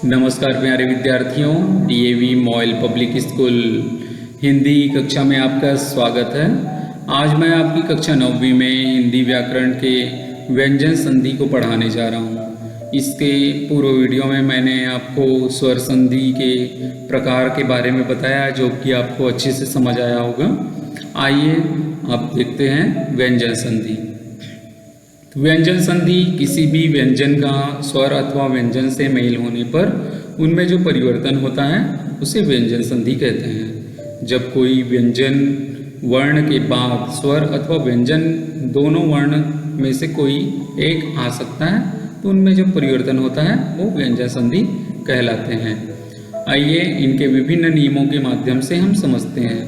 नमस्कार प्यारे विद्यार्थियों, DAV MOIL public school Hindi कक्षा में आपका स्वागत है। आज मैं आपकी कक्षा 9वीं में हिंदी व्याकरण के व्यंजन संधि को पढ़ाने जा रहा हूँ। इसके पूर्व वीडियो में मैंने आपको स्वर संधि के प्रकार के बारे में बताया, जो कि आपको अच्छे से समझ आया होगा। आइए अब देखते हैं व्यंजन संधि। व्यंजन संधि किसी भी व्यंजन का स्वर अथवा व्यंजन से मेल होने पर उनमें जो परिवर्तन होता है उसे व्यंजन संधि कहते हैं। जब कोई व्यंजन वर्ण के बाद स्वर अथवा व्यंजन दोनों वर्ण में से कोई एक आ सकता है तो उनमें जो परिवर्तन होता है वो व्यंजन संधि कहलाते हैं। आइए इनके विभिन्न नियमों के माध्यम से हम समझते हैं।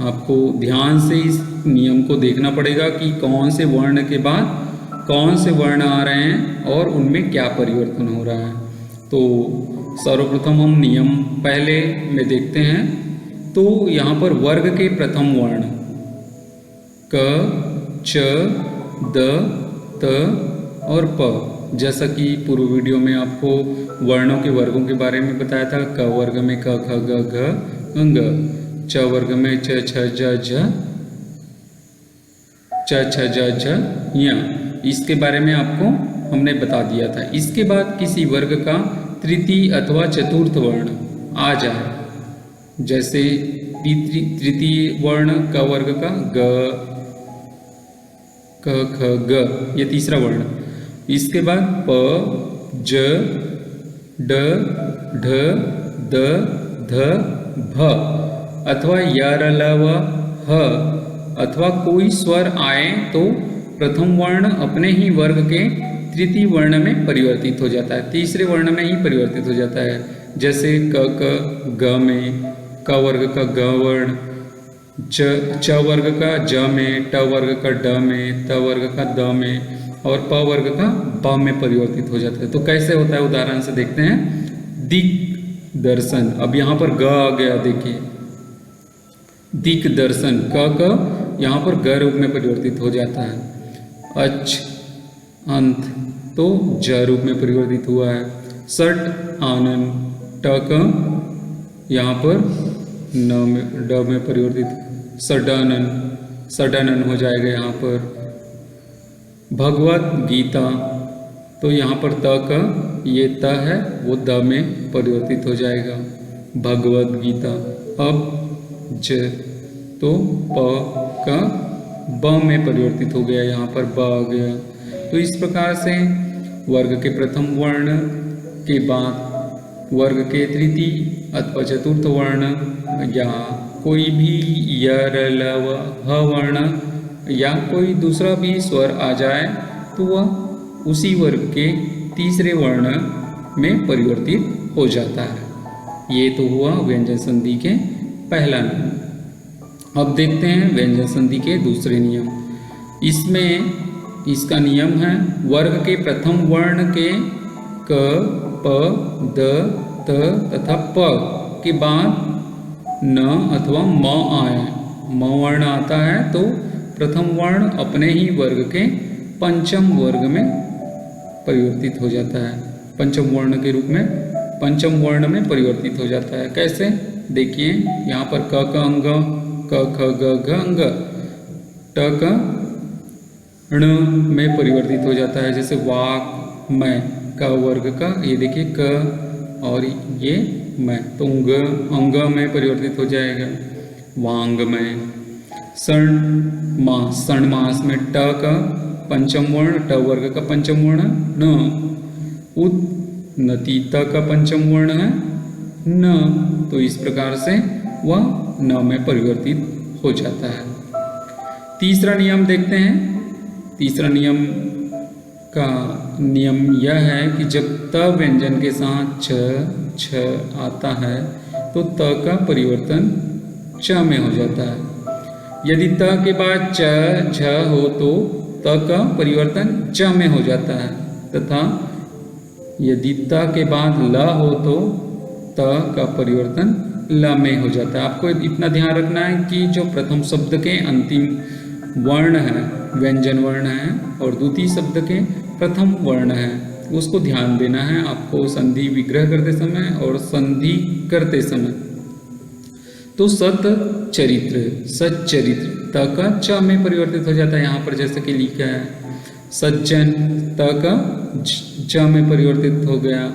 आपको ध्यान से इस नियम को देखना पड़ेगा कि कौन से वर्ण के बाद कौन से वर्ण आ रहे हैं और उनमें क्या परिवर्तन हो रहा है। तो सर्वप्रथम हम नियम पहले में देखते हैं। तो यहाँ पर वर्ग के प्रथम वर्ण क, च, द, त और प, जैसा कि पूर्व वीडियो में आपको वर्णों के वर्गों के बारे में बताया था। क वर्ग में क, ख, ग, घ, ङ, च वर्ग में च, छ, ज, झ, च, छ, ज, झ, ञ। इसके बारे में आपको हमने बता दिया था। इसके बाद किसी वर्ग का तृतीय अथवा चतुर्थ वर्ण आ जाए, जैसे तृतीय वर्ण क वर्ग का ग, क, ख, ग, ये तीसरा वर्ण। इसके बाद प, ज, ड, ढ, द, ध, भ अथवा य, र, ल, व, ह अथवा कोई स्वर आए तो प्रथम वर्ण अपने ही वर्ग के तृतीय वर्ण में परिवर्तित हो जाता है, तीसरे वर्ण में ही परिवर्तित हो जाता है। जैसे क, ग में, क वर्ग का ग वर्ण, च वर्ग का ज में, ट वर्ग का ड में, त वर्ग का द में और प वर्ग का ब में परिवर्तित हो जाता है। तो कैसे होता है उदाहरण से देखते हैं। दिक दर्शन, अब यहाँ पर ग आ गया, देखिए दिक दर्शन, क यहाँ पर ग रूप में परिवर्तित हो जाता है। अच अंत तो ज रूप में परिवर्तित हुआ है। सट आनन, टक यहाँ पर न में, ड में परिवर्तित, सडानन, सडानन हो जाएगा यहाँ पर। भगवत गीता, तो यहाँ पर त का ये त है वो द में परिवर्तित हो जाएगा, भगवत गीता। अब ज तो प का ब में परिवर्तित हो गया, यहाँ पर ब आ गया। तो इस प्रकार से वर्ग के प्रथम वर्ण के बाद वर्ग के तृतीय अथवा चतुर्थ वर्ण या कोई भी य, र, ल, व, ह वर्ण या कोई दूसरा भी स्वर आ जाए तो वह उसी वर्ग के तीसरे वर्ण में परिवर्तित हो जाता है। ये तो हुआ व्यंजन संधि के पहला नियम। अब देखते हैं व्यंजन संधि के दूसरे नियम। इसमें इसका नियम है वर्ग के प्रथम वर्ण के क, प, द, त तथा प के बाद न अथवा म आए। म वर्ण आता है तो प्रथम वर्ण अपने ही वर्ग के पंचम वर्ग में परिवर्तित हो जाता है, पंचम वर्ण के रूप में पंचम वर्ण में परिवर्तित हो जाता है। कैसे देखिए, यहाँ पर क का अंग क, ख, ग, घ, अंग, ट का ण में परिवर्तित हो जाता है। जैसे वाक मैं, क वर्ग का ये देखिए क और ये मैं, तो अंग में परिवर्तित हो जाएगा, वांग में। सण मास में ट का पंचम वर्ण, ट वर्ग का पंचम वर्ण न, उन्नति त का पंचम वर्ण है न, तो इस प्रकार से वह न में परिवर्तित हो जाता है। तीसरा नियम देखते हैं। तीसरा नियम का नियम यह है कि जब त व्यंजन के साथ छ, छ आता है तो त का परिवर्तन च में हो जाता है। यदि त के बाद च, झ हो तो त का परिवर्तन च में हो जाता है, तथा यदि त के बाद ल हो तो त का परिवर्तन ल में हो जाता है। आपको इतना ध्यान रखना है कि जो प्रथम शब्द के अंतिम वर्ण है व्यंजन वर्ण है और द्वितीय शब्द के प्रथम वर्ण है उसको ध्यान देना है आपको संधि विग्रह करते समय और संधि करते समय। तो सत चरित्र, सच्चरित्र त का च में परिवर्तित हो जाता है यहाँ पर, जैसे कि लिखा है सज्जन त का च में परिवर्तित हो गया।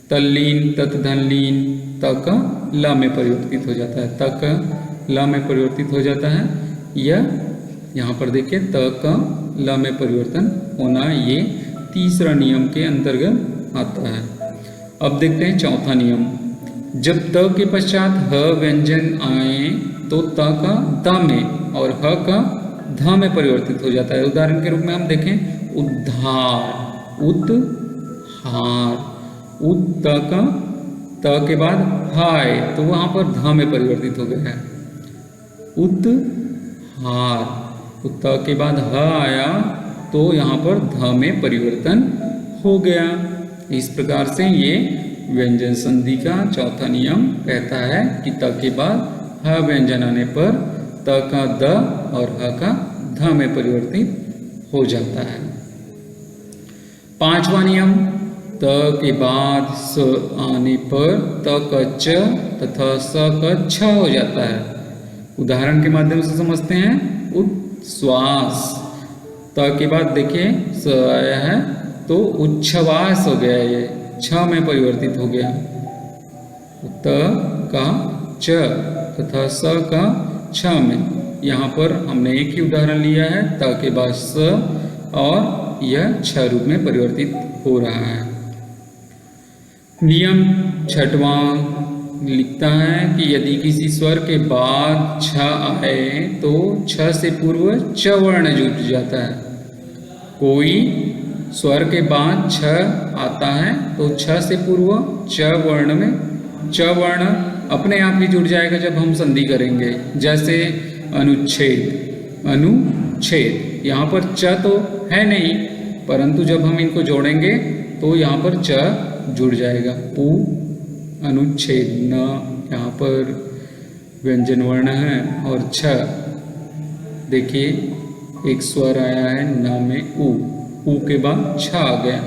तल्लीन तत्धनलीन त का ल में परिवर्तित हो जाता है, त का ल में परिवर्तित हो जाता है। यह यहाँ पर देखिए त का ल में परिवर्तन होना ये तीसरा नियम के अंतर्गत आता है। अब देखते हैं चौथा नियम। जब त के पश्चात ह व्यंजन आए तो त का द में और ह का ध में परिवर्तित हो जाता है। उदाहरण के रूप में हम देखें उद्धार, उद्धार, उत का त के बाद हाय तो वहाँ पर ध में परिवर्तित हो गया है। उद्धार, त के बाद ह आया तो यहाँ पर ध में परिवर्तन हो गया। इस प्रकार से ये व्यंजन संधि का चौथा नियम कहता है कि त के बाद ह व्यंजन आने पर त का द और ह का ध में परिवर्तित हो जाता है। पांचवा नियम, त के बाद स आने पर त का च तथा स का छ हो जाता है। उदाहरण के माध्यम से समझते हैं। उच्छ्वास, त के बाद देखिए स आया है तो उच्छ्वास हो गया, ये छ में परिवर्तित हो गया। त का च तथा स का छ में, यहाँ पर हमने एक ही उदाहरण लिया है, त के बाद स और यह छ रूप में परिवर्तित हो रहा है। नियम छठवां लिखता है कि यदि किसी स्वर के बाद छ आए तो छ से पूर्व च वर्ण जुट जाता है। कोई स्वर के बाद छ आता है तो छ से पूर्व च वर्ण में च वर्ण अपने आप ही जुड़ जाएगा जब हम संधि करेंगे। जैसे अनुच्छेद, अनुच्छेद, यहाँ पर च तो है नहीं, परंतु जब हम इनको जोड़ेंगे तो यहाँ पर च जुड़ जाएगा। उ अनुच्छेद, न यहाँ पर व्यंजन वर्ण है और छ देखिए एक स्वर आया है न में उ, उ के बाद छ आ गया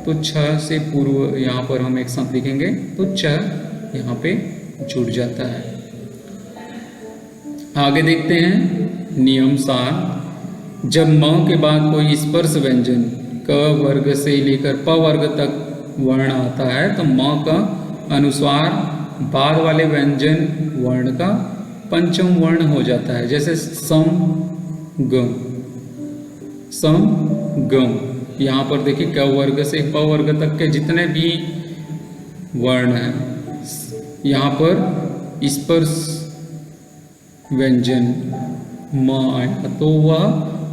तो छ से पूर्व यहाँ पर हम एक साथ लिखेंगे तो च यहाँ पे जुड़ जाता है। आगे देखते हैं नियम 7। जब म के बाद कोई स्पर्श व्यंजन क वर्ग से लेकर प वर्ग तक वर्ण आता है तो म का अनुस्वार बाद वाले व्यंजन वर्ण का पंचम वर्ण हो जाता है। जैसे सम गम, सम गम, यहाँ पर देखिए क वर्ग से प वर्ग तक के जितने भी वर्ण हैं यहाँ पर स्पर्श व्यंजन म आया तो वह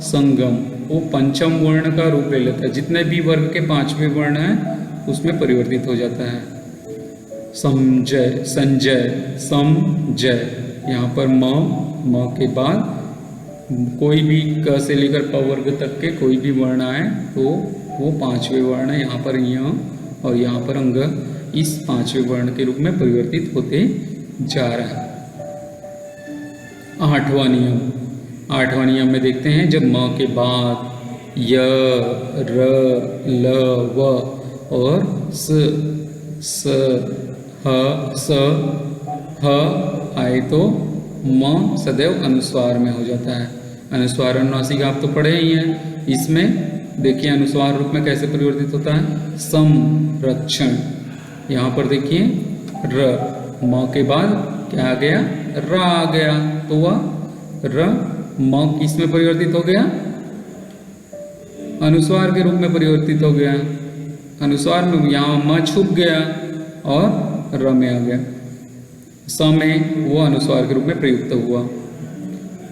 संगम, वो पंचम वर्ण का रूप ले लेता है। जितने भी वर्ग के पांचवें वर्ण हैं उसमें परिवर्तित हो जाता है। समजय, संजय, समजय, यहाँ पर म के बाद कोई भी क से लेकर प वर्ग तक के कोई भी वर्ण आए तो वो पांचवें वर्ण है। यहाँ पर य और यहाँ पर अंग इस पांचवें वर्ण के रूप में परिवर्तित होते जा रहा है। आठवां नियम, आठवां नियम में देखते हैं जब म के बाद य, र, ल, व और स, ह, स, ह आए तो म सदैव अनुस्वार में हो जाता है। अनुस्वार अनुनासिक आप तो पढ़े ही हैं। इसमें देखिए अनुस्वार रूप में कैसे परिवर्तित होता है। संरक्षण, यहाँ पर देखिए र, म के बाद क्या आ गया, र आ गया तो वह र म किस में परिवर्तित हो गया, अनुस्वार के रूप में परिवर्तित हो गया। अनुस्वार में यहाँ म छुप गया और र में आ गया। स में वो अनुस्वार के रूप में प्रयुक्त हुआ।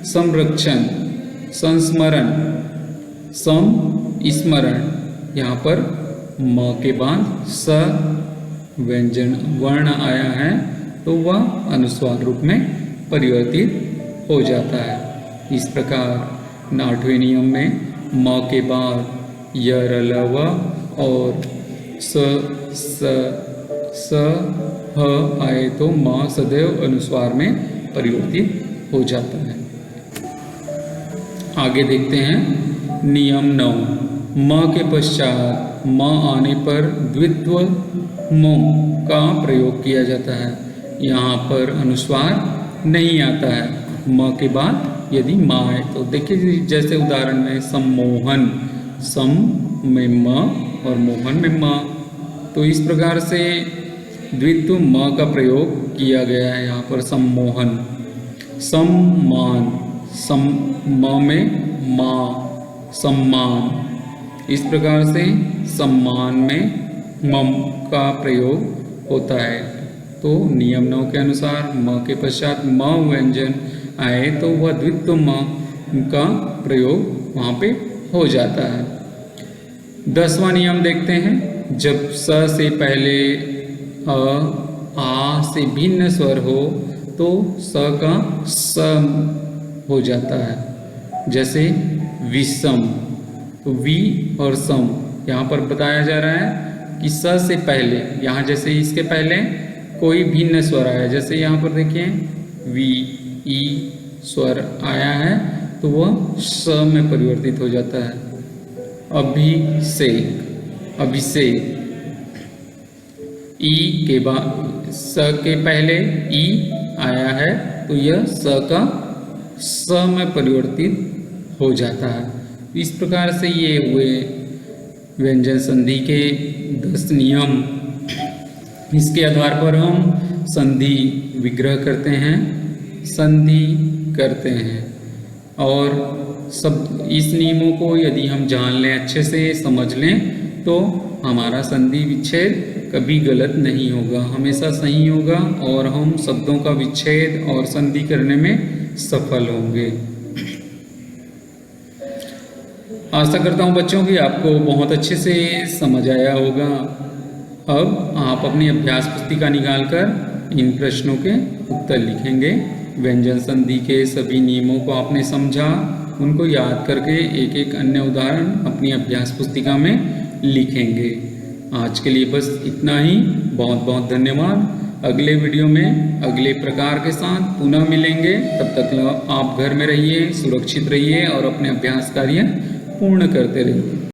संरक्षण, संस्मरण, स्मरण, यहाँ पर म के बाद स व्यंजन वर्ण आया है तो वह अनुस्वार रूप में परिवर्तित हो जाता है। इस प्रकार 8वें नियम में म के बाद य, र, ल, व और स, ह आए तो म सदैव अनुस्वार में परिवर्तित हो जाता है। आगे देखते हैं नियम 9। म के पश्चात म आने पर द्वित्व म का प्रयोग किया जाता है। यहाँ पर अनुस्वार नहीं आता है। म के बाद यदि माँ है तो देखिए, जैसे उदाहरण में सम्मोहन, सम में म और मोहन में म, तो इस प्रकार से द्वित्व म का प्रयोग किया गया है यहाँ पर। सम्मोहन, सम्मान, सम म में माँ, सम्मान, इस प्रकार से सम्मान में मम का प्रयोग होता है। तो नियम 9 के अनुसार म के पश्चात म व्यंजन आए तो वह द्वित्व म का प्रयोग वहाँ पे हो जाता है। 10वां नियम देखते हैं। जब स से पहले अ, आ से भिन्न स्वर हो तो स का सम हो जाता है। जैसे विषम, तो वी और सम यहाँ पर बताया जा रहा है कि स से पहले, यहाँ जैसे इसके पहले कोई भिन्न स्वर आया, जैसे यहाँ पर देखिए वी ई स्वर आया है तो वह स में परिवर्तित हो जाता है। अभिषेक, अभिषेक, ई के बाद स के पहले ई आया है तो यह स का स में परिवर्तित हो जाता है। इस प्रकार से ये हुए व्यंजन संधि के 10 नियम। इसके आधार पर हम संधि विग्रह करते हैं, संधि करते हैं, और सब इस नियमों को यदि हम जान लें, अच्छे से समझ लें, तो हमारा संधि विच्छेद कभी गलत नहीं होगा, हमेशा सही होगा और हम शब्दों का विच्छेद और संधि करने में सफल होंगे। आशा करता हूँ बच्चों की आपको बहुत अच्छे से समझ आया होगा। अब आप अपनी अभ्यास पुस्तिका निकालकर इन प्रश्नों के उत्तर लिखेंगे। व्यंजन संधि के सभी नियमों को आपने समझा, उनको याद करके एक एक अन्य उदाहरण अपनी अभ्यास पुस्तिका में लिखेंगे। आज के लिए बस इतना ही। बहुत बहुत धन्यवाद। अगले वीडियो में अगले प्रकार के साथ पुनः मिलेंगे। तब तक आप घर में रहिए, सुरक्षित रहिए और अपने अभ्यास कार्य पूर्ण करते रहिए।